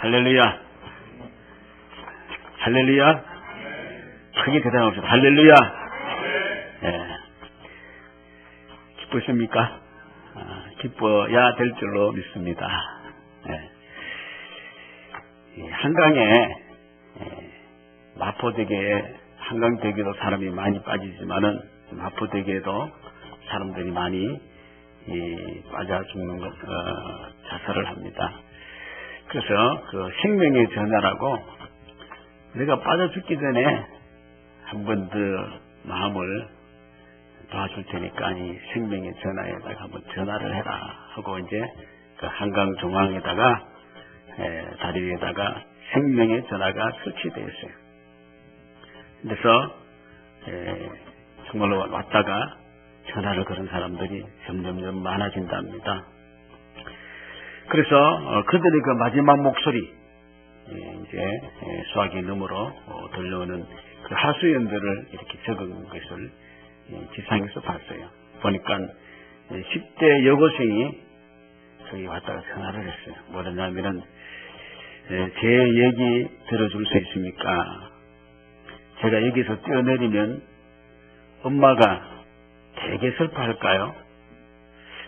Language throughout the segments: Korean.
할렐루야. 할렐루야. 크게 대단합시다. 할렐루야. 예. 기쁘십니까? 기뻐야 될 줄로 믿습니다. 예. 한강에 마포대교에 한강대교도 사람이 많이 빠지지만은 마포대교에도 사람들이 많이 빠져 죽는 것, 자살을 합니다. 그래서 그 생명의 전화라고 내가 빠져 죽기 전에 한 번 더 마음을 도와줄 테니까 이 생명의 전화에다가 한번 전화를 해라 하고 이제 그 한강 중앙에다가 다리 위에다가 생명의 전화가 설치되어 있어요. 그래서 정말로 왔다가 전화를 거는 사람들이 점점점 많아진답니다. 그래서 그들의 그 마지막 목소리, 이제 수화기 너머로 들려오는 그 하수연들을 이렇게 적은 것을 지상에서 봤어요. 보니까 10대 여고생이 저기 왔다가 전화를 했어요. 뭐랬냐면은 제 얘기 들어줄 수 있습니까? 제가 여기서 뛰어내리면 엄마가 되게 슬퍼할까요?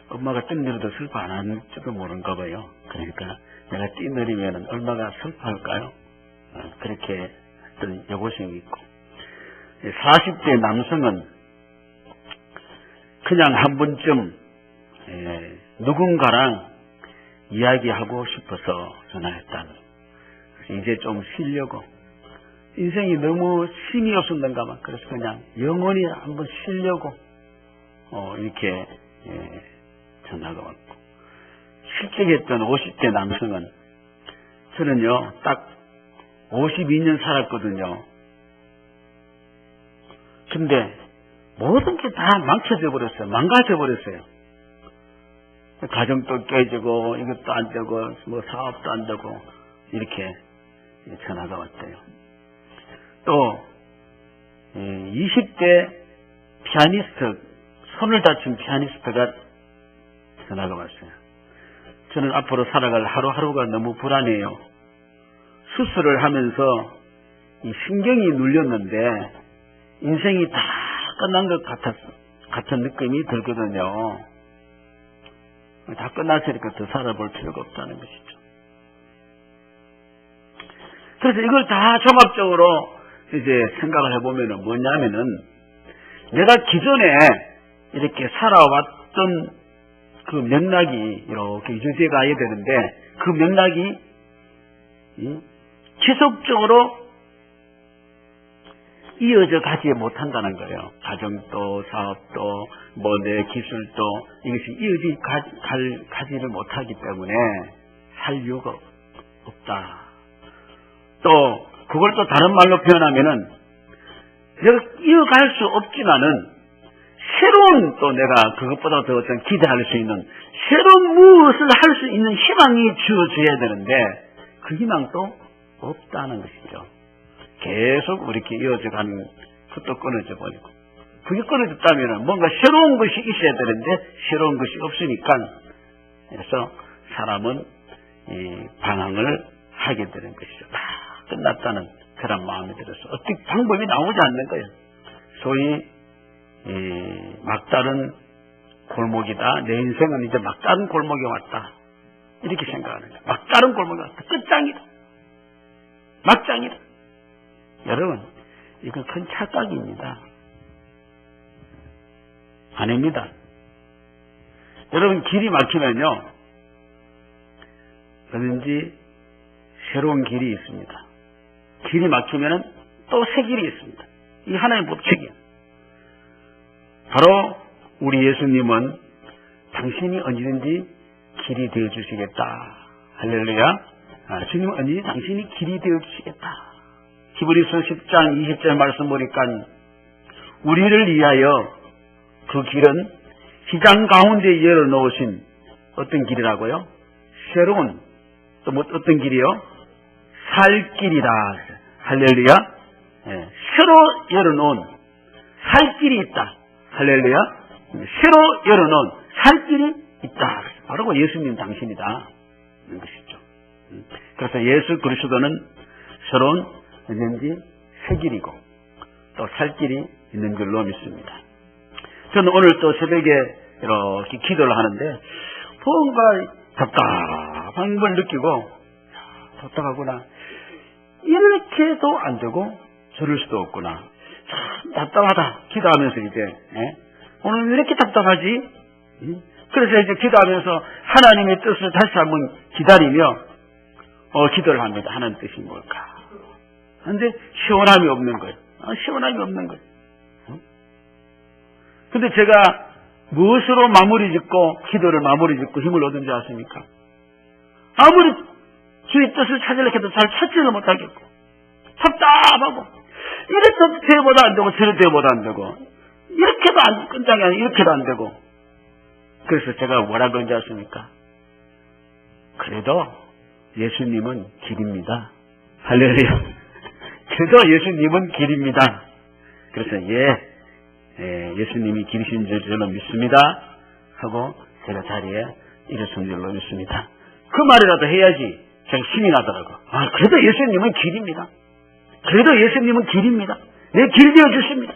엄마가 뛰어내려도 슬퍼 안 할지도 모른가 봐요. 그러니까 내가 뛰어내리면 얼마나 슬퍼할까요? 그렇게 했던 여고생이 있고, 40대 남성은 그냥 한 번쯤 누군가랑 이야기하고 싶어서 전화했다는, 이제 좀 쉬려고, 인생이 너무 힘이 없었는가 봐. 그래서 그냥 영원히 한번 쉬려고 이렇게 전화가 왔고, 실직했던 50대 남성은 저는요 딱 52년 살았거든요. 근데 모든 게 다 망쳐져 버렸어요. 망가져 버렸어요. 가정도 깨지고 이것도 안 되고 뭐 사업도 안 되고 이렇게 전화가 왔대요. 또 20대 피아니스트, 손을 다친 피아니스트가 전화가 왔어요. 저는 앞으로 살아갈 하루하루가 너무 불안해요. 수술을 하면서 이 신경이 눌렸는데 인생이 다 끝난 것 같은 느낌이 들거든요. 다 끝났으니까 더 살아볼 필요가 없다는 것이죠. 그래서 이걸 다 종합적으로 이제 생각을 해보면은 뭐냐면은 내가 기존에 이렇게 살아왔던 그 맥락이 이렇게 유지돼 가야 되는데 그 맥락이 지속적으로 이어져 가지 못한다는 거예요. 가정도 사업도 뭐 내 기술도 이것이 가지를 못하기 때문에 살 이유가 없다. 또 그걸 또 다른 말로 표현하면은 내가 이어갈 수 없지만은 새로운 또 내가 그것보다 더 어떤 기대할 수 있는 새로운 무엇을 할 수 있는 희망이 주어져야 되는데 그 희망도 없다는 것이죠. 계속 이렇게 이어져 가는 것도 끊어져 버리고, 그게 끊어졌다면 뭔가 새로운 것이 있어야 되는데 새로운 것이 없으니까, 그래서 사람은 이 방황을 하게 되는 것이죠. 다 끝났다는 그런 마음이 들어서 어떻게 방법이 나오지 않는 거예요. 소위 막다른 골목이다. 내 인생은 이제 막다른 골목에 왔다. 이렇게 생각하는 거예요. 막다른 골목에 왔다. 끝장이다. 막장이다. 여러분, 이건 큰 착각입니다. 아닙니다. 여러분, 길이 막히면요, 어딘지 새로운 길이 있습니다. 길이 막히면은 또 새 길이 있습니다. 이 하나의 법칙이에요. 바로 우리 예수님은 당신이 언제든지 길이 되어 주시겠다. 할렐루야. 주님은 언제든지 당신이 길이 되어 주시겠다. 히브리서 10장 20절 말씀 보니까 우리를 위하여 그 길은 시장 가운데 열어놓으신 어떤 길이라고요? 새로운, 또 뭐 어떤 길이요? 살 길이다. 할렐루야. 새로 열어놓은 살 길이 있다. 할렐루야. 새로 열어놓은 살 길이 있다. 바로 예수님 당신이다. 이런 것이죠. 그래서 예수 그리스도는 새로운 왠지 새 길이고 또 살 길이 있는 줄로 믿습니다. 저는 오늘 또 새벽에 이렇게 기도를 하는데 뭔가 답답한 걸 느끼고 답답하구나. 이렇게도 안 되고 저럴 수도 없구나. 참 답답하다. 기도하면서 이제 오늘 왜 이렇게 답답하지? 그래서 이제 기도하면서 하나님의 뜻을 다시 한번 기다리며 기도를 합니다. 하나님 뜻이 뭘까? 그런데 시원함이 없는 거예요. 시원함이 없는 거예요. 근데 제가 무엇으로 마무리 짓고 기도를 마무리 짓고 힘을 얻은지 아십니까? 아무리 주의 뜻을 찾으려고 해도 잘 찾지를 못하겠고 답답하고 이래도 대보다 안 되고 저래도 대보다 안 되고 이렇게도 안 끝장이 아니고 이렇게도 안 되고 그래서 제가 뭐라 그런지 아십니까? 그래도 예수님은 길입니다. 할렐루야. 그래도 예수님은 길입니다. 그래서 예수님이 길이신 줄 저는 믿습니다 하고 제가 자리에 일어선 줄로 믿습니다. 그 말이라도 해야지 제가 힘이 나더라고요. 그래도 예수님은 길입니다. 그래도 예수님은 길입니다. 내 길 되어주십니다.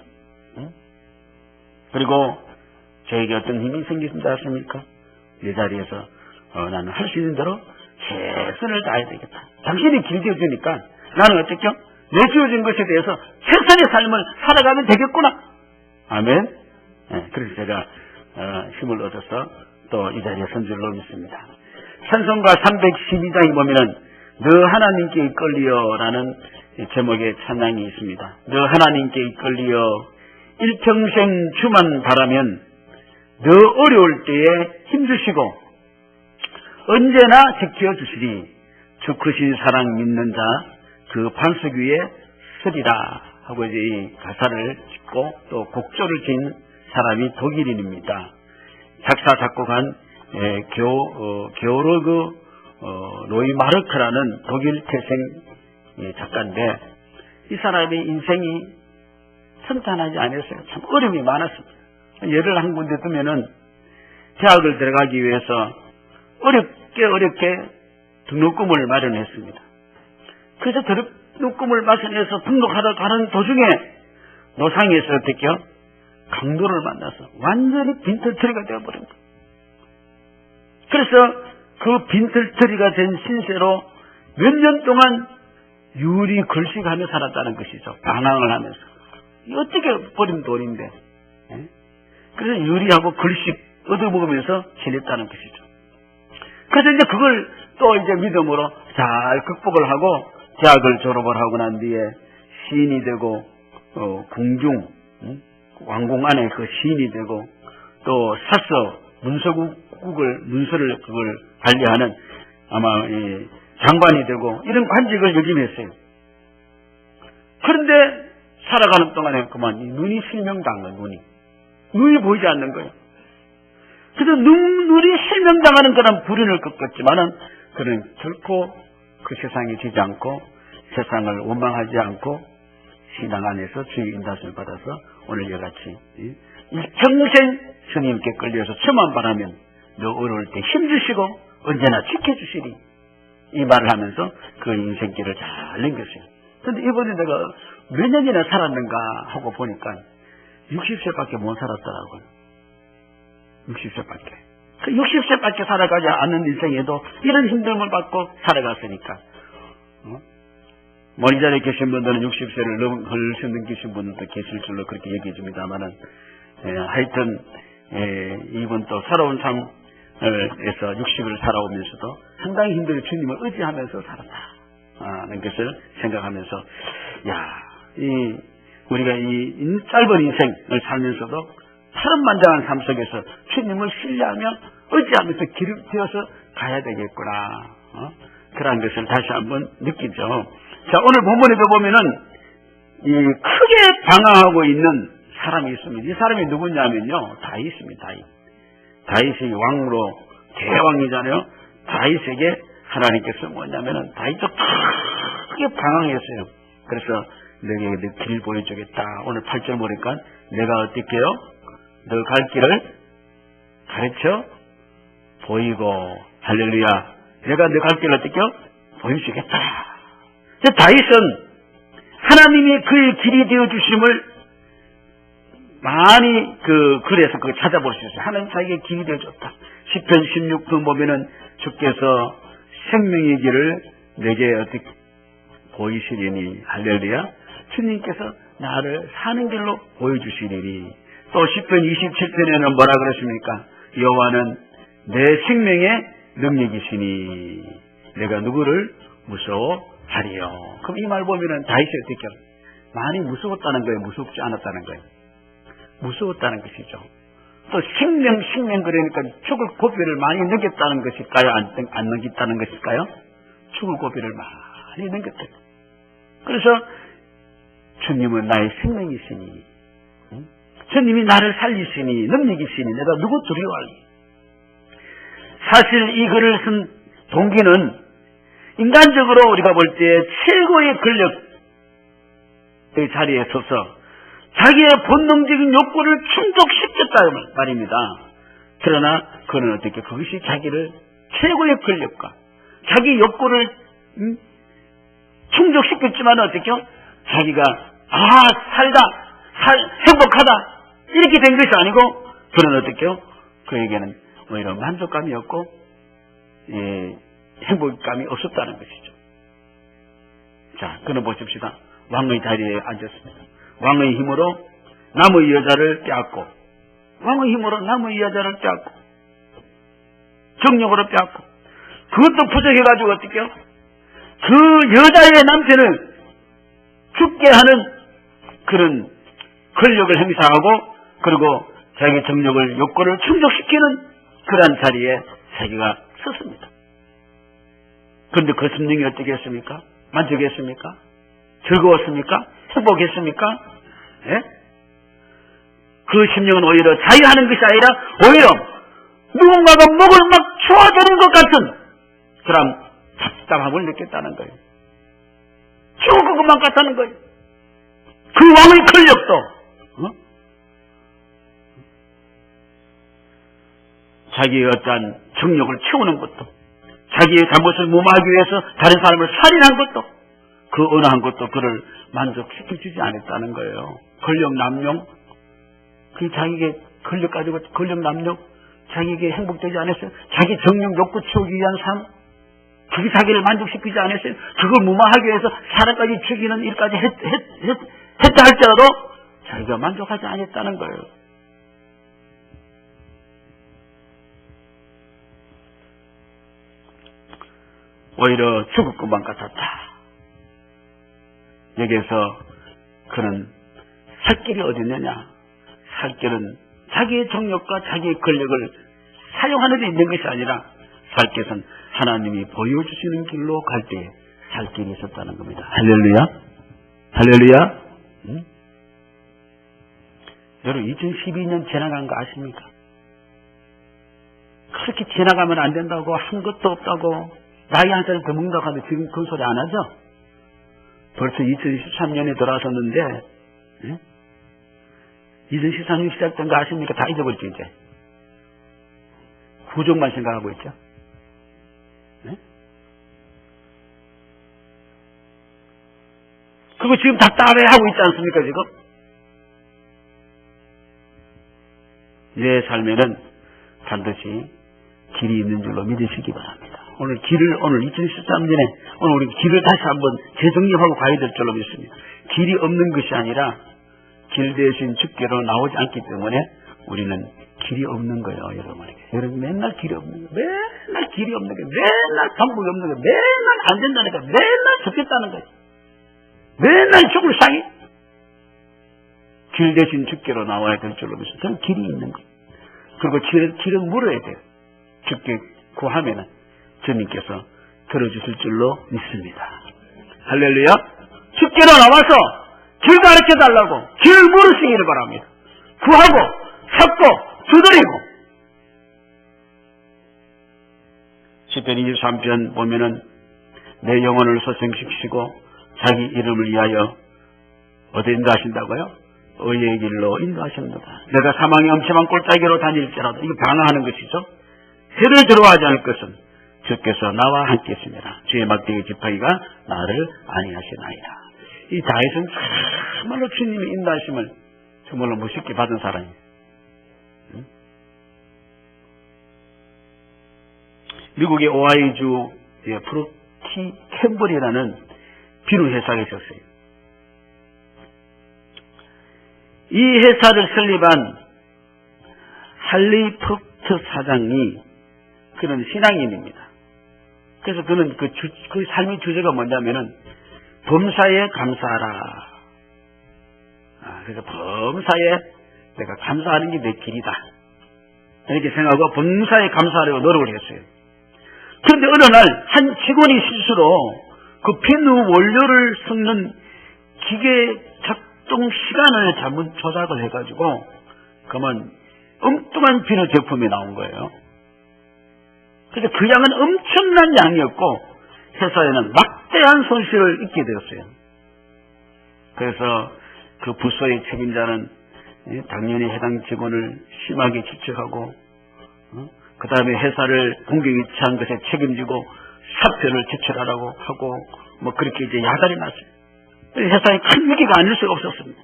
그리고 저에게 어떤 힘이 생기신지 아십니까? 이 자리에서 나는 할 수 있는 대로 최선을 다해야 되겠다. 당신이 길 되어주니까 나는 어떻게 내 주어진 것에 대해서 최선의 삶을 살아가면 되겠구나. 아멘. 그래서 제가 힘을 얻어서 또 이 자리에 선 줄로 믿습니다. 찬송가 312장에 보면은 너 하나님께 이끌리어라는 제목의 찬양이 있습니다. 너 하나님께 이끌리어 일평생 주만 바라면 너 어려울 때에 힘주시고 언제나 지켜주시리. 주 크신 사랑 믿는 자 그 반석 위에 서리라 하고 이제 이 가사를 짓고 또 곡조를 지은 사람이 독일인입니다. 작사 작곡한 게오르그 로이 마르크라는 독일 태생 작가인데 이 사람의 인생이 천탄하지 않았어요. 참 어려움이 많았습니다. 예를 한 군데 두면은 대학을 들어가기 위해서 어렵게 등록금을 마련했습니다. 그래서 등록금을 마련해서 등록하러 가는 도중에 노상에서 어떻게 강도를 만나서 완전히 빈털터리가 되어버린 거예요. 그래서 그 빈털터리가 된 신세로 몇 년 동안 유리 글식하며 살았다는 것이죠. 방황을 하면서. 어떻게 버린 돈인데. 그래서 유리하고 글식 얻어먹으면서 지냈다는 것이죠. 그래서 이제 그걸 또 이제 믿음으로 잘 극복을 하고 대학을 졸업을 하고 난 뒤에 시인이 되고 궁중 왕궁 안에 그 시인이 되고 또 사서 문서를 그걸 관리하는 아마 이 장관이 되고 이런 관직을 역임했어요. 그런데 살아가는 동안에 그만 눈이 실명당한 눈이 보이지 않는 거예요. 그래서 눈이 실명당하는 그런 불운을 겪었지만은 그는 결코 그 세상에 지지 않고 세상을 원망하지 않고 신앙 안에서 주의 인도하심을 받아서 오늘 이같이 일평생 스님께 끌려서 주만 바라면 너 어려울 때 힘주시고 언제나 지켜주시리. 이 말을 하면서 그 인생길을 잘 남겼어요. 그런데 이번에 내가 몇 년이나 살았는가 하고 보니까 60세밖에 못 살았더라고요. 60세밖에. 그 60세밖에 살아가지 않는 인생에도 이런 힘듦을 받고 살아갔으니까. 먼 자리에 계신 분들은 60세를 훨씬 넘기신 분들도 계실 줄로 그렇게 얘기해 줍니다만은, 하여튼, 이분 또 살아온 삶에서 60을 살아오면서도 상당히 힘들게 주님을 의지하면서 살았다는 것을 생각하면서, 우리가 이 짧은 인생을 살면서도 파란만장한 삶 속에서 주님을 신뢰하며 의지하면서 길을 띄어서 가야 되겠구나. 그런 것을 다시 한번 느끼죠. 자, 오늘 본문에도 보면은 이 크게 방황하고 있는 사람이 있습니다. 이 사람이 누구냐면요, 다윗입니다. 다윗이 왕으로 대왕이잖아요. 다윗에게 하나님께서 뭐냐면은 다윗도 크게 방황했어요. 그래서 너에게 내 길을 보여주겠다. 오늘 8절 보니까 내가 어떻게 해요? 너 갈 길을 가르쳐 보이고, 할렐루야. 내가 너 갈 길을 어떻게 해요? 보여주겠다. 다윗은 하나님이 그의 길이 되어 주심을 많이 그래서 찾아볼 수 있어요. 하나님 자기의 길이 되어 줬다. 시편 16편 보면은 주께서 생명의 길을 내게 어떻게 보이시리니, 할렐루야. 주님께서 나를 사는 길로 보여주시리니. 또 시편 27편에는 뭐라 그러십니까? 여호와는 내 생명의 능력이시니 내가 누구를 무서워하리요. 그럼 이 말 보면은 다윗이 어떻게 많이 무서웠다는 거예요? 무섭지 않았다는 거예요? 무서웠다는 것이죠. 또 생명 그러니까 죽을 고비를 많이 넘겼다는 것일까요? 안 넘겼다는 것일까요? 죽을 고비를 많이 넘겼다. 그래서 주님은 나의 생명이시니, 주님이 나를 살리시니, 능력이시니 내가 누구 두려워하리. 사실 이 글을 쓴 동기는 인간적으로 우리가 볼 때 최고의 권력의 자리에 서서 자기의 본능적인 욕구를 충족시켰다 말입니다. 그러나 그는 어떻게 그것이 자기를 최고의 권력과 자기 욕구를 충족시켰지만 어떻게 자기가 살다 행복하다 이렇게 된 것이 아니고 그는 어떻게 그에게는 오히려 만족감이 없고 행복감이 없었다는 것이죠. 자, 그는 보십시다. 왕의 자리에 앉았습니다. 왕의 힘으로 남의 여자를 빼앗고, 왕의 힘으로 남의 여자를 빼앗고, 정력으로 빼앗고, 그것도 부족해가지고 어떻게요? 그 여자의 남편을 죽게 하는 그런 권력을 행사하고, 그리고 자기 정력을, 욕구를 충족시키는 그러한 자리에 자기가 섰습니다. 그런데 그 심령이 어떻게 했습니까? 만족했습니까? 즐거웠습니까? 행복했습니까? 예? 그 심령은 오히려 자유하는 것이 아니라 오히려 누군가가 목을 막 쪼아주는 것 같은 그런 답답함을 느꼈다는 거예요. 죽을 것만 같다는 거예요. 그 왕의 권력도 자기의 어떠한 정력을 채우는 것도, 자기의 잘못을 무마하기 위해서 다른 사람을 살인한 것도, 그 어느 한 것도 그를 만족시켜주지 않았다는 거예요. 권력 남용, 그 자기에게 권력 가지고 권력 남용, 자기에게 행복되지 않았어요. 자기 정력 욕구 채우기 위한 삶, 그게 자기를 만족시키지 않았어요. 그걸 무마하기 위해서 사람까지 죽이는 일까지 했다 할지라도 자기가 만족하지 않았다는 거예요. 오히려 죽을 것만 같았다. 여기에서 그는 살 길이 어디 있느냐? 살 길은 자기의 정력과 자기의 권력을 사용하는 데 있는 것이 아니라 살 길은 하나님이 보여주시는 길로 갈 때 살 길이 있었다는 겁니다. 할렐루야? 할렐루야? 응? 여러분 2012년 지나간 거 아십니까? 그렇게 지나가면 안 된다고, 한 것도 없다고, 나이 한 살 더 먹는다고 하는데 지금 그 소리 안 하죠? 벌써 2013년에 돌아섰는데, 예? 2013년 시작된 거 아십니까? 다 잊어버렸죠, 이제. 부족만 생각하고 있죠. 예? 그거 지금 답답해 하고 있지 않습니까, 지금? 내 삶에는 반드시 길이 있는 줄로 믿으시기 바랍니다. 오늘 2013년에 오늘 우리 길을 다시 한번 재정립하고 가야 될 줄로 믿습니다. 길이 없는 것이 아니라 길 대신 주께로 나오지 않기 때문에 우리는 길이 없는 거예요, 여러분에게. 여러분 맨날 길이 없는 거예요. 맨날 길이 없는 거예요. 맨날 방법이 없는 거예요. 맨날 안 된다는 거예요. 맨날 죽겠다는 거예요. 맨날 죽을 상이. 길 대신 주께로 나와야 될 줄로 믿습니다. 저는 길이 있는 거예요. 그리고 길은 물어야 돼요. 주께 구하면은 주님께서 들어주실 줄로 믿습니다. 할렐루야. 주께로 나와서 길 가르쳐 달라고 길을 물으시기를 바랍니다. 구하고 찾고 두드리고. 시편 23편 보면은 내 영혼을 소생시키시고 자기 이름을 위하여 어디 인도하신다고요? 의의 길로 인도하십니다. 내가 사망의 엄침한 골짜기로 다닐지라도, 이거 방어하는 것이죠. 해를 들어하지 않을 것은 주께서 나와 함께 있습니다. 주의 막대기 지팡이가 나를 안위하시나이다. 이 다윗은 정말로 주님의 인도하심을 정말로 멋있게 받은 사람이에요. 미국의 오하이주 프로티 캠벌이라는 비누 회사가 있었어요. 이 회사를 설립한 할리 프록트 사장이 그는 신앙인입니다. 그래서 그는 그 삶의 주제가 뭐냐면은 범사에 감사하라. 그래서 범사에 내가 감사하는 게 내 길이다. 이렇게 생각하고 범사에 감사하려고 노력을 했어요. 그런데 어느 날 한 직원이 실수로 그 비누 원료를 섞는 기계 작동 시간을 잘못 조작을 해가지고 그러면 엉뚱한 비누 제품이 나온 거예요. 그래서 그 양은 엄청난 양이었고 회사에는 막대한 손실을 입게 되었어요. 그래서 그 부서의 책임자는 당연히 해당 직원을 심하게 질책하고 그 다음에 회사를 공경이 취한 것에 책임지고 사표를 제출하라고 하고 뭐 그렇게 이제 야단이 났어요. 회사에 큰 위기가 아닐 수가 없었습니다.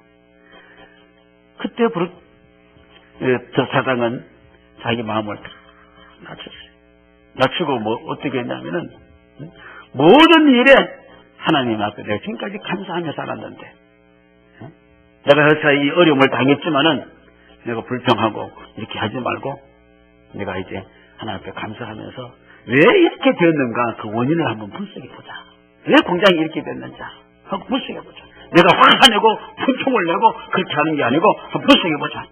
그때 저 사장은 자기 마음을 낮췄어요. 낮추고 뭐 어떻게 했냐면은 모든 일에 하나님 앞에 내가 지금까지 감사하며 살았는데 내가 회사에 이 어려움을 당했지만은 내가 불평하고 이렇게 하지 말고 내가 이제 하나님 앞에 감사하면서 왜 이렇게 되었는가 그 원인을 한번 분석해보자. 왜 공장이 이렇게 됐는지 하고 분석해보자. 내가 화가 내고 분통을 내고 그렇게 하는 게 아니고 한번 분석해보자.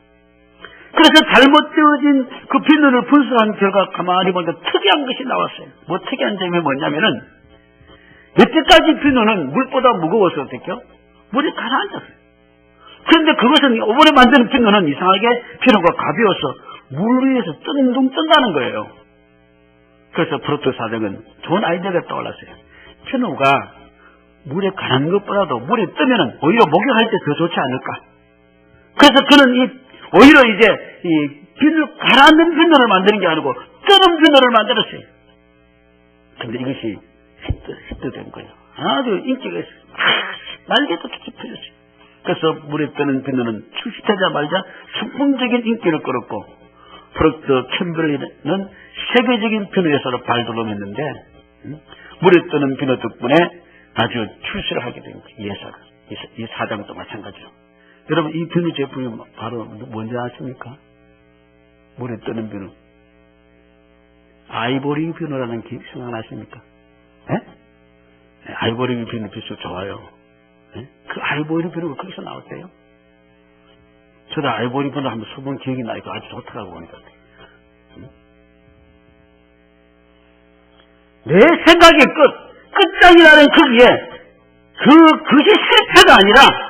그래서 잘못되어진 그 비누를 분석한 결과 가만히 보니까 특이한 것이 나왔어요. 뭐 특이한 점이 뭐냐면은 여태까지 비누는 물보다 무거워서 어떻게요? 물이 가라앉았어요. 그런데 그것은 이번에 만드는 비누는 이상하게 비누가 가벼워서 물 위에서 뜬둥 뜬다는 거예요. 그래서 프로트 사장은 좋은 아이디어가 떠올랐어요. 비누가 물에 가는 것보다도 물에 뜨면은 오히려 목욕할 때 더 좋지 않을까. 그래서 그는 오히려 이제 비누 가라앉는 비누를 만드는 게 아니고 뜨는 비누를 만들었어요. 근데 이것이 히트된 거예요. 아주 인기가 있어요. 날개도 툭툭 펴졌어요. 그래서 물에 뜨는 비누는 출시되자마자 선풍적인 인기를 끌었고 프록터 캠벨리는 세계적인 비누 회사로 발돋움했는데 물에 뜨는 비누 덕분에 아주 출시를 하게 된 거예요. 이 회사가. 이 사장도 마찬가지로. 여러분 이 비누 제품이 바로 뭔지 아십니까? 물에 뜨는 비누. 아이보리 비누라는 게 생각나십니까? 예? 아이보리 비누 비수 좋아요. 예? 그 아이보리 비누가 거기서 나왔대요. 저도 아이보리 비누 한번 써본 기억이 나니까 아주 좋더라고 보니까. 내 생각의 끝장이라는 거기에 그것이 실패가 아니라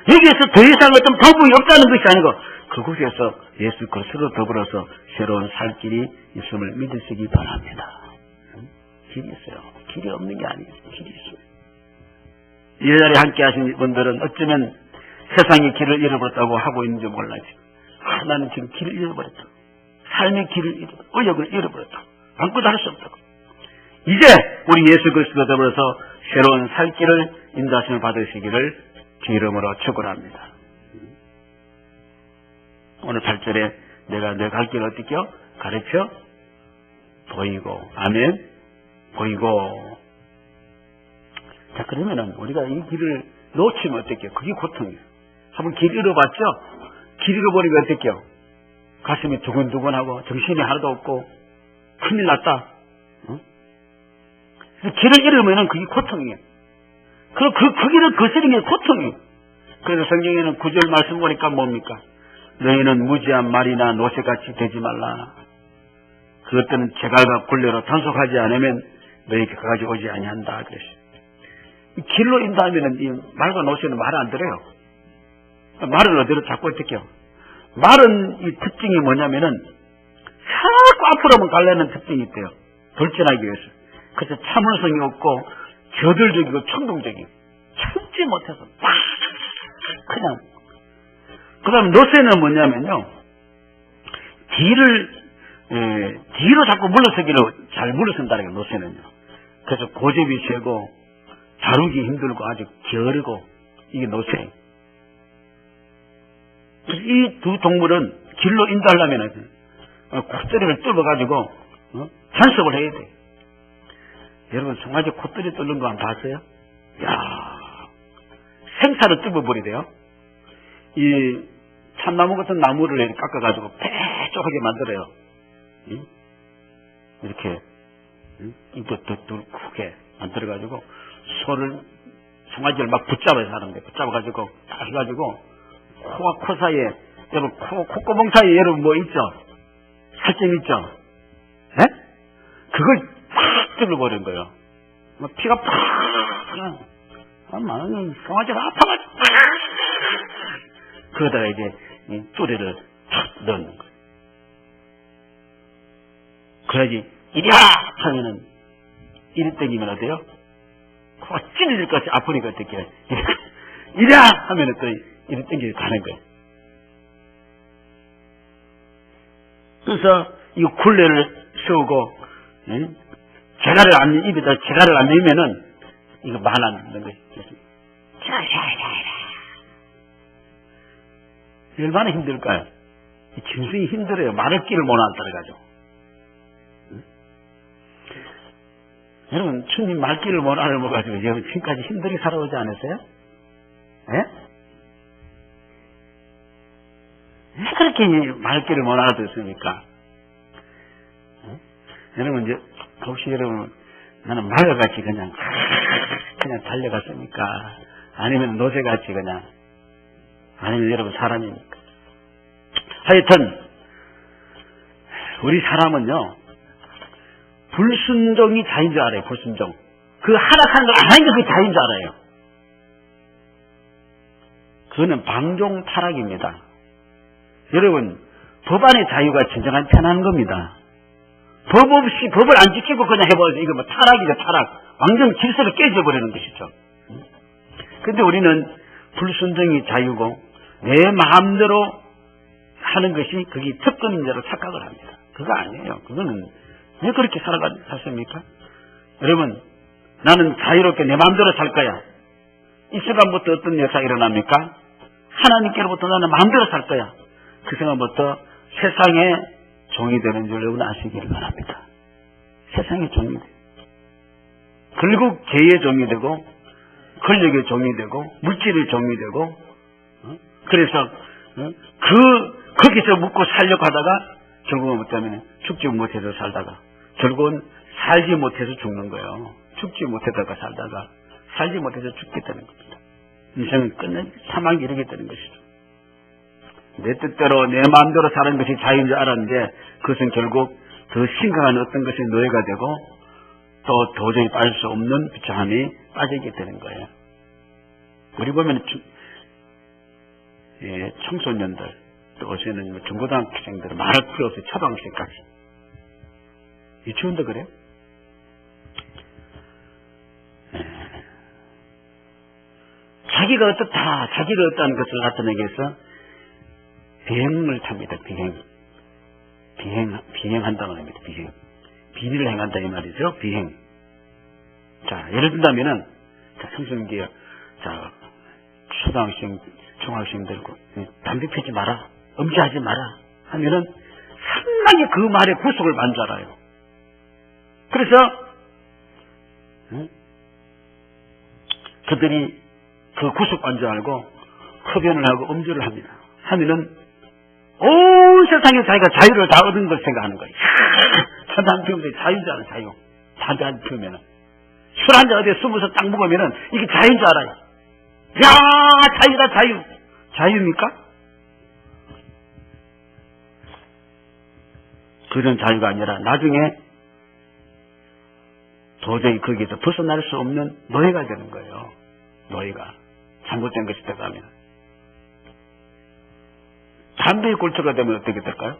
여기에서 더 이상 어떤 방법이 없다는 것이 아니고 그곳에서 예수 그리스도로 더불어서 새로운 살 길이 있음을 믿으시기 바랍니다. 길이 있어요. 길이 없는 게 아니에요. 길이 있어요. 이 자리에 함께 하신 분들은 어쩌면 세상의 길을 잃어버렸다고 하고 있는지 몰라요. 나는 지금 길을 잃어버렸다. 삶의 길을 잃어버렸다. 의욕을 잃어버렸다. 아무것도 할 수 없다고. 이제 우리 예수 그리스도로 더불어서 새로운 살 길을 인도하심을 받으시기를 주 이름으로 축원합니다. 오늘 8절에 내가 내 갈 길을 어떻게 가르쳐 보이고 아멘 보이고. 자 그러면은 우리가 이 길을 놓치면 어떻게 그게 고통이에요. 한번 길 잃어봤죠? 길 잃어버리면 어떻게 가슴이 두근두근하고 정신이 하나도 없고 큰일 났다. 길을 잃으면은 그게 고통이에요. 그 길을 거스르는 게 고통이에요. 그래서 성경에는 9절 말씀 보니까 뭡니까? 너희는 무지한 말이나 노새같이 되지 말라. 그것들은 제갈과 굴레로 단속하지 않으면 너희에게 그까지 오지 아니한다. 그랬어요. 길로 인도하면은 이 말과 노새는 말을 안 들어요. 말을 어디로 자꾸 어떻게 해요? 말은 이 특징이 뭐냐면은 자꾸 앞으로만 가려는 특징이 있대요. 돌진하기 위해서. 그래서 참을성이 없고 저돌적이고衝動적이고 참지 못해서 막 그냥. 그 다음 노새는 뭐냐면요, 길을 뒤로 자꾸 물러서기를 잘 물러선다는 게 노새는요. 그래서 고집이 세고 다루기 힘들고 아주 게으르고 이게 노새. 이 두 동물은 길로 인도하려면 콧대를 뚫어가지고 잔섭을 해야 돼. 여러분 송아지 콧대를 뚫는 거 한번 봤어요? 야, 생사를 뚫어버리대요. 이 참나무 같은 나무를 이렇게 깎아가지고 뾰족하게 만들어요. 이렇게 입도 크게 만들어가지고 송아지를 막 붙잡아서 하는데 붙잡아가지고 딱 해가지고 코와 코 사이에 여러분 콧구멍 사이에 여러분 뭐 있죠? 살점 있죠? 예? 그걸 팍 뚫어버린 거예요. 피가 팍 송아지가 아파가지고 그러다가 이제 쪼리를 탁 넣는 거예요. 그래야지 이랴 하면은 이리 땡기면 어때요? 코가 찔릴 것이 아프니까 어떻게 이랴 하면은 또 이리 땡기고 가는 거예요. 그래서 이 굴레를 세우고 입에다 재갈을 안 넣으면은 이거 말 안 듣는 거예요. 얼마나 힘들까요? 짐승이 힘들어요. 말을 끼를 못 알아가지고. 여러분, 주님 말귀를 못 알아먹어가지고 지금까지 힘들게 살아오지 않았어요? 예? 왜 그렇게 말귀를 못 알아듣습니까? 여러분, 이제, 혹시 여러분, 나는 말같이 그냥 달려갔습니까? 아니면 노새같이 그냥, 아니면 여러분 사람입니까? 하여튼, 우리 사람은요, 불순종이 자인 줄 알아요, 불순종. 그 하락하는 걸 안 하는 게 그게 자인 줄 알아요. 그거는 방종 타락입니다. 여러분, 법 안의 자유가 진정한 편한 겁니다. 법 없이, 법을 안 지키고 그냥 해버려서 이거 뭐 타락이죠, 타락. 완전 질서를 깨져버리는 것이죠. 근데 우리는 불순종이 자유고, 내 마음대로 하는 것이 그게 특권인 줄로 착각을 합니다. 그거 아니에요. 그거는 왜 그렇게 살았습니까? 여러분, 나는 자유롭게 내 마음대로 살 거야. 이 순간부터 어떤 역사가 일어납니까? 하나님께로부터 나는 마음대로 살 거야. 그 순간부터 세상의 종이 되는 줄 여러분 아시기를 바랍니다. 세상의 종이 돼. 결국 죄의 종이 되고, 권력의 종이 되고, 물질의 종이 되고, 그래서 거기서 묵고 살려고 하다가 결국은 뭐냐면 죽지 못해서 살다가 결국은 살지 못해서 죽는 거예요. 죽지 못하다가 살다가 살지 못해서 죽게 되는 겁니다. 인생은 끝내 사망이 이르게 되는 것이죠. 내 뜻대로 내 마음대로 사는 것이 자유인 줄 알았는데 그것은 결국 더 심각한 어떤 것이 노예가 되고 또 도저히 빠질 수 없는 비참함이 빠지게 되는 거예요. 우리 보면 청소년들 또 요새는 중고등학생들은 말할 필요 없어요. 초등학생까지. 유치원도 그래요? 자기가 어떻다, 자기가 어떠한 것을 나타내기 위해서 비행을 탑니다. 비행한다고 합니다. 비리를 행한다 이 말이죠. 비행. 자, 예를 든다면은, 청소년기에, 초등학생, 중학생들, 담배 피지 마라. 음주하지 마라. 하면은 상당히 그 말에 구속을 받는 줄 알아요. 그래서, 그들이 그 구속받는 줄 알고 흡연을 하고 음주를 합니다. 하면은 온 세상에 자기가 자유를 다 얻은 걸 생각하는 거예요. 담배 한 피우면 자유잖아, 자유. 담배 한 피우면은. 술 한 잔 어디에 숨어서 딱 먹으면은 이게 자유인 줄 알아요. 야, 자유다, 자유. 자유입니까? 그런 자유가 아니라 나중에 도저히 거기에서 벗어날 수 없는 노예가 되는 거예요. 노예가. 잘못된 것이 되가면. 담배의 꼴초가 되면 어떻게 될까요?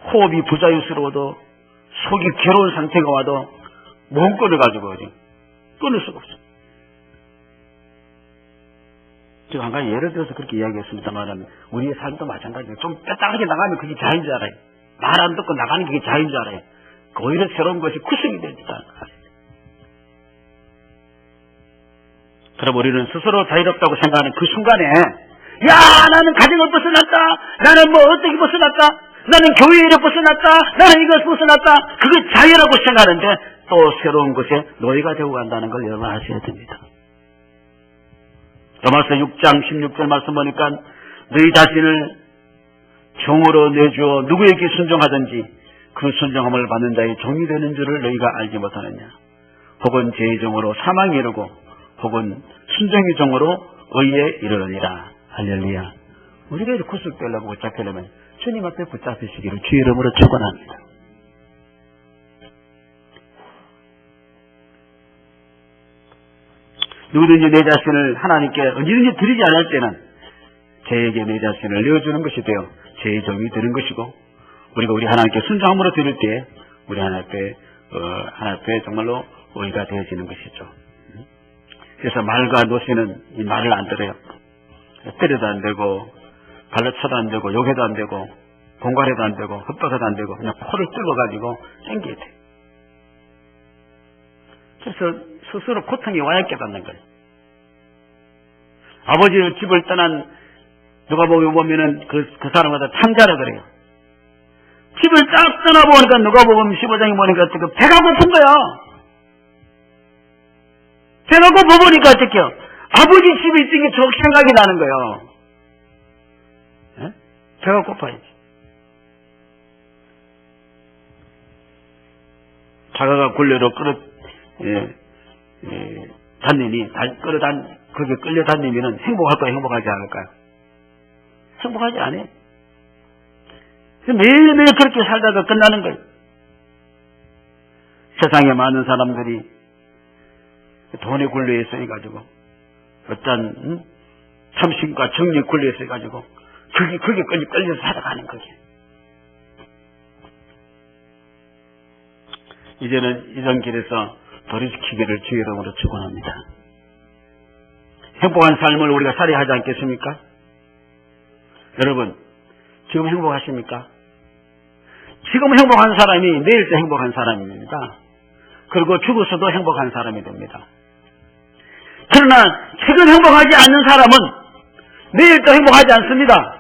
호흡이 부자유스러워도 속이 괴로운 상태가 와도 몸 끊어가지고 끊을 수가 없어요. 제가 한 가지 예를 들어서 그렇게 이야기했습니다만 우리의 삶도 마찬가지예요. 좀 뼈딱하게 나가면 그게 자유인 줄 알아요. 말 안 듣고 나가는 게 자유인 줄 알아요. 오히려 새로운 것이 구성이 됩니다. 그럼 우리는 스스로 자유롭다고 생각하는 그 순간에 야 나는 가정을 벗어났다. 나는 뭐 어떻게 벗어났다. 나는 교회를 벗어났다. 나는 이걸 벗어났다. 그게 자유라고 생각하는데 또 새로운 것에 노예가 되고 간다는 걸 여러분 아셔야 됩니다. 로마서 6장 16절 말씀 보니까 너희 자신을 종으로 내주어 누구에게 순종하든지 그 순종함을 받는 자의 종이 되는 줄을 너희가 알지 못하느냐. 혹은 죄의 종으로 사망에 이르고 혹은 순종의 종으로 의에 이르느니라. 할렐루야. 우리가 이렇게 구속되려고 붙잡히려면 주님 앞에 붙잡히시기를 주의 이름으로 축원합니다. 누구든지 내 자신을 하나님께 언제든지 드리지 않을 때는 저에게 내 자신을 내어주는 것이 되어 제 종이 되는 것이고 우리가 우리 하나님께 순종함으로 드릴 때 우리 하나님 앞에 정말로 의가 되어지는 것이죠. 그래서 말과 노새는 이 말을 안 들어요. 때려도 안 되고 발로 쳐도 안 되고 욕해도 안 되고 공갈해도 안 되고 헛박해도 안 되고 그냥 코를 뚫어가지고 땡겨야 돼. 그래서 스스로 고통이 와야 깨닫는 거예요. 아버지의 집을 떠난 누가 보면은 그 사람마다 탕자라 그래요. 집을 딱 떠나보니까 누가 보면 15장에 보니까 배가 고픈 거야. 배가 고파보니까 어떡해요? 아버지 집에 있던 게 저 생각이 나는 거예요. 에? 배가 고파야지. 자가가 굴레로 단님이 거기에 끌려 다니면은 행복할까요? 행복하지 않을까요? 행복하지 않아요. 매일매일 그렇게 살다가 끝나는 거예요. 세상에 많은 사람들이 돈에 굴레에 있어가지고 어떤 탐심과 정리에 굴레에 있어가지고 그게 끌려서 살아가는 거예요. 이제는 이런 길에서 돌이키기를 주의 이름으로 축원합니다. 행복한 삶을 우리가 살아야 하지 않겠습니까? 여러분 지금 행복하십니까? 지금 행복한 사람이 내일 또 행복한 사람입니다. 그리고 죽어서도 행복한 사람이 됩니다. 그러나 지금 행복하지 않는 사람은 내일 또 행복하지 않습니다.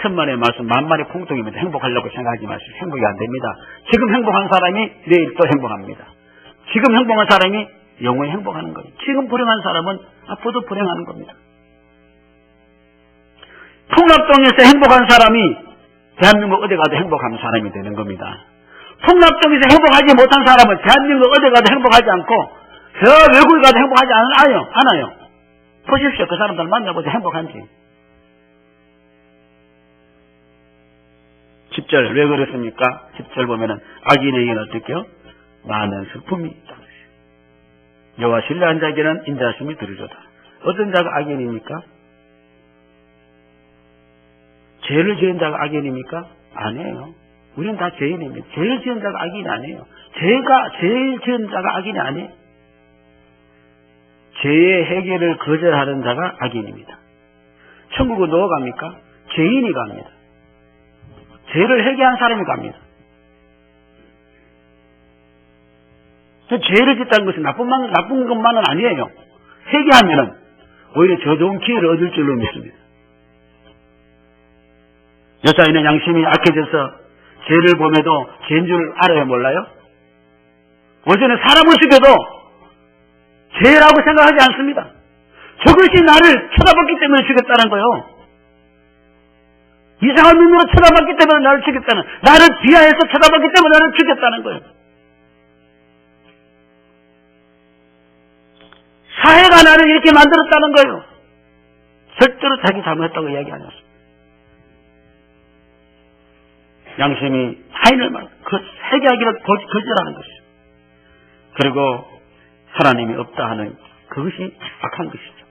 천만의 말씀 만만의 공통입니다. 행복하려고 생각하지 마시고 행복이 안 됩니다. 지금 행복한 사람이 내일 또 행복합니다. 지금 행복한 사람이 영원히 행복하는 거예요. 지금 불행한 사람은 앞으로도 불행하는 겁니다. 통합동에서 행복한 사람이 대한민국 어디 가도 행복한 사람이 되는 겁니다. 통합동에서 행복하지 못한 사람은 대한민국 어디 가도 행복하지 않고 저 외국에 가도 행복하지 않아요. 보십시오. 그 사람들 만나보세요. 행복한지. 10절 왜 그렇습니까? 10절 보면은 악인에게는 어떻게요? 많은 슬픔이 있다. 여호와 신뢰한 자에게는 인자하심이 들으리로다. 어떤 자가 악인입니까? 죄를 지은 자가 악인입니까? 아니에요. 우리는 다 죄인입니다. 죄를 지은 자가 악인이 아니에요. 죄를 지은 자가 악인이 아니에요. 죄의 해결을 거절하는 자가 악인입니다. 천국은 누가 갑니까? 죄인이 갑니다. 죄를 회개한 사람이 갑니다. 죄를 짓다는 것은 나쁜 것만은 아니에요. 회개하면은 오히려 저 좋은 기회를 얻을 줄로 믿습니다. 여자인은 양심이 악해져서 죄를 범해도 죄인 줄 알아요? 몰라요? 오전에 사람을 죽여도 죄라고 생각하지 않습니다. 저것이 나를 쳐다봤기 때문에 죽였다는 거예요. 이상한 눈으로 쳐다봤기 때문에 나를 죽였다는, 나를 비하해서 쳐다봤기 때문에 나를 죽였다는 거예요. 사회가 나를 이렇게 만들었다는 거예요. 절대로 자기 잘못했다고 이야기 안 했어요. 양심이 하인을 그 회개하기를 거절하는 것이죠. 그리고 하나님이 없다 하는 그것이 악한 것이죠.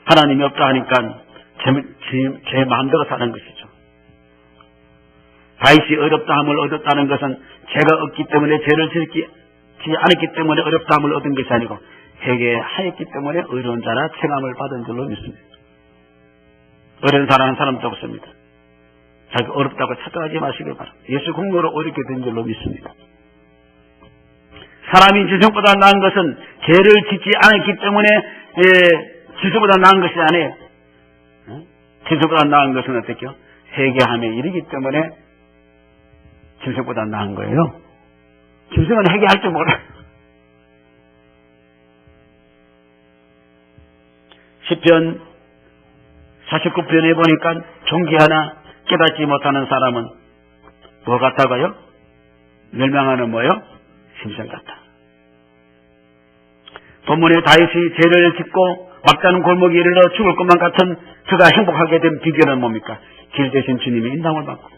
하나님이 없다 하니까 제 마음대로 사는 것이죠. 다윗이 어렵다함을 얻었다는 것은 죄가 없기 때문에 죄를 짓지 않았기 때문에 어렵다함을 얻은 것이 아니고 회개하였기 때문에 의로운 자라 칭함을 받은 줄로 믿습니다. 어려운 사람은 사람도 없습니다. 자기 어렵다고 착각하지 마시길 바랍니다. 예수 공로로 어렵게 된 줄로 믿습니다. 사람이 지성보다 나은 것은 죄를 짓지 않았기 때문에 지성보다 나은 것이 아니에요. 지성보다 나은 것은 어떻게요? 회개함에 이르기 때문에 짐승보다 나은 거예요. 짐승은 회개할 줄 몰라요. 시편 49편에 보니까 종기 하나 깨닫지 못하는 사람은 뭐 같다고요? 멸망하는 뭐요? 짐승 같다. 본문에 다윗이 죄를 짓고 막다른 골목에 이르러 죽을 것만 같은 그가 행복하게 된 비결은 뭡니까? 길 대신 주님의 인당을 받고.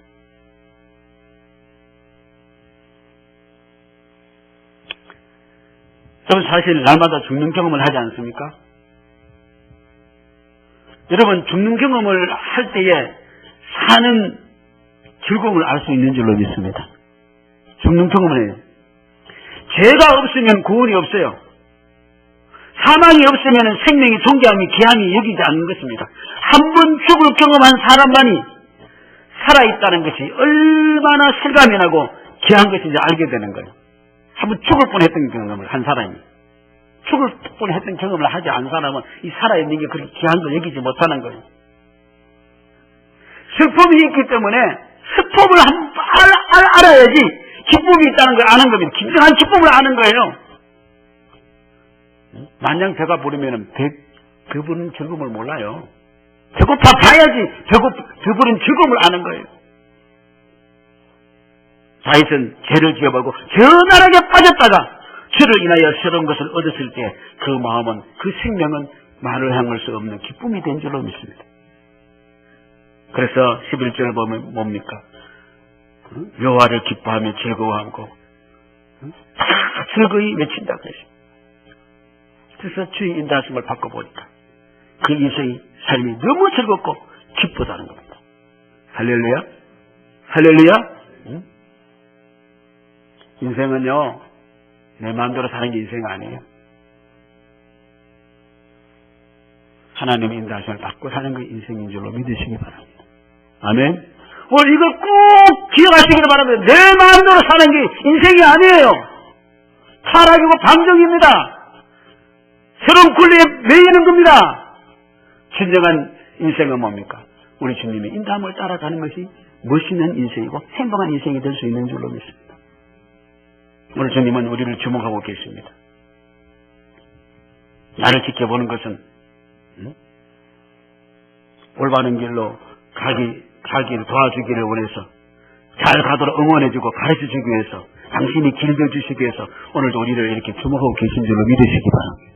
저는 사실 날마다 죽는 경험을 하지 않습니까? 여러분, 죽는 경험을 할 때에 사는 즐거움을 알 수 있는 줄로 믿습니다. 죽는 경험을 해요. 죄가 없으면 구원이 없어요. 사망이 없으면 생명의 존귀함이 귀함이 여기지 않는 것입니다. 한 번 죽을 경험한 사람만이 살아있다는 것이 얼마나 실감이 나고 귀한 것인지 알게 되는 거예요. 한 번 죽을 뻔했던 경험을 한 사람이, 죽을 뻔했던 경험을 하지 않은 사람은 이 살아있는 게 그렇게 귀한 걸 여기지 못하는 거예요. 슬픔이 있기 때문에 슬픔을 알아야지 기쁨이 있다는 걸 아는 겁니다. 진정한 기쁨을 아는 거예요. 만약 배가 부르면 배부른 즐거움을 몰라요. 배고파 봐야지 배부른 즐거움을 아는 거예요. 다윗은 죄를 지어보고 전하게 빠졌다가 죄를 인하여 새로운 것을 얻었을 때 그 마음은, 그 생명은 말을 향할 수 없는 기쁨이 된 줄로 믿습니다. 그래서 11절을 보면 뭡니까? 여호와를 기뻐하며 즐거워하고 다 즐거이 외친다 그랬습니다. 그래서 주의 인도하심을 받고 보니까 그 인생의 삶이 너무 즐겁고 기쁘다는 겁니다. 할렐루야? 할렐루야? 인생은요, 내 마음대로 사는 게 인생 아니에요. 하나님의 인도하심을 받고 사는 게 인생인 줄로 믿으시기 바랍니다. 아멘. 이걸 꼭 기억하시기를 바랍니다. 내 마음대로 사는 게 인생이 아니에요. 타락이고 방종입니다. 새로운 굴레에 매이는 겁니다. 진정한 인생은 뭡니까? 우리 주님의 인도함을 따라가는 것이 멋있는 인생이고 행복한 인생이 될 수 있는 줄로 믿습니다. 오늘 주님은 우리를 주목하고 계십니다. 나를 지켜보는 것은 올바른 길로 가기를 도와주기를 원해서 잘 가도록 응원해주고 가르쳐주기 위해서, 당신이 길들여주시기 위해서 오늘도 우리를 이렇게 주목하고 계신 줄로 믿으시기 바랍니다.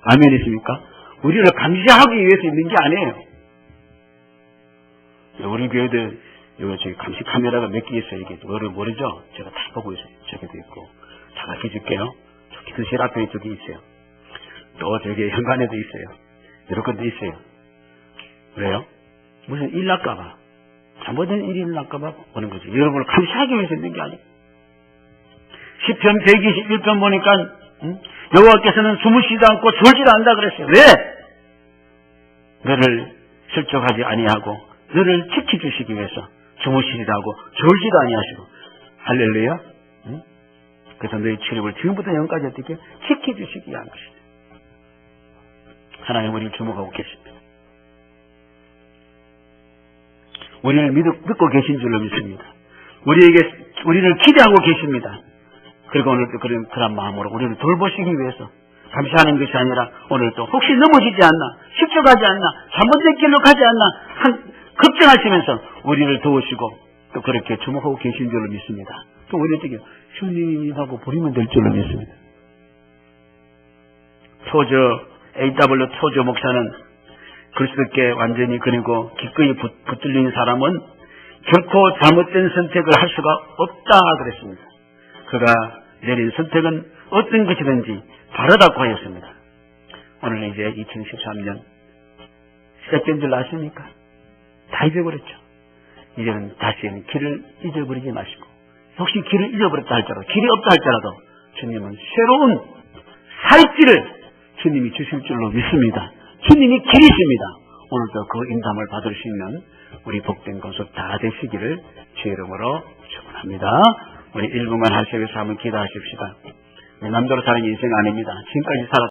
아멘이십니까? 우리를 감시하기 위해서 있는 게 아니에요. 우리 교회도 저기 감시 카메라가 몇 개 있어요. 이게 모르죠? 제가 다 보고 있어요. 저기도 있고. 다 가르쳐줄게요. 저기 드실 앞에 저기 있어요. 또 저기 현관에도 있어요. 여러 군데 있어요. 왜요? 무슨 일 날까봐, 잘못된 일이 날까봐 보는 거죠. 여러분을 감시하기 위해서 있는 게 아니에요. 시편 121편 보니까 여호와께서는 주무시지도 않고 졸지도 않는다 그랬어요. 왜? 너를 실족하지 아니하고 너를 지켜주시기 위해서 주무시지도 하고 졸지도 아니하시고. 할렐루야. 그래서 너희 출입을 지금부터 영까지 어떻게 지켜주시기 위한 것이다. 하나님 우리를 주목하고 계십니다. 우리를 믿고 계신 줄로 믿습니다. 우리를 기대하고 계십니다. 그리고 오늘도 그런 마음으로 우리를 돌보시기 위해서 감시하는 것이 아니라 오늘도 혹시 넘어지지 않나, 실족하지 않나, 잘못된 길로 가지 않나 걱정하시면서 우리를 도우시고 또 그렇게 주목하고 계신 줄로 믿습니다. 또 우리 어떻게 주님하고 부르면 될 줄로 믿습니다. A.W. 토저 목사는 그리스도께 완전히 그리고 기꺼이 붙들린 사람은 결코 잘못된 선택을 할 수가 없다 그랬습니다. 그가 내린 선택은 어떤 것이든지 바르다고 하였습니다. 오늘 이제 2013년 시작된 줄 아십니까? 다 잊어버렸죠. 이제는 다시는 길을 잊어버리지 마시고, 혹시 길을 잊어버렸다 할지라도, 길이 없다 할지라도 주님은 새로운 살길을 주님이 주실 줄로 믿습니다. 주님이 길이십니다. 오늘도 그 인담을 받을 수 있는 우리 복된 건속 다 되시기를 주의 이름으로 축원합니다. 우리 1분만 하시면서 한번 기도하십시다. 남대로 사는 인생 아닙니다. 지금까지 살았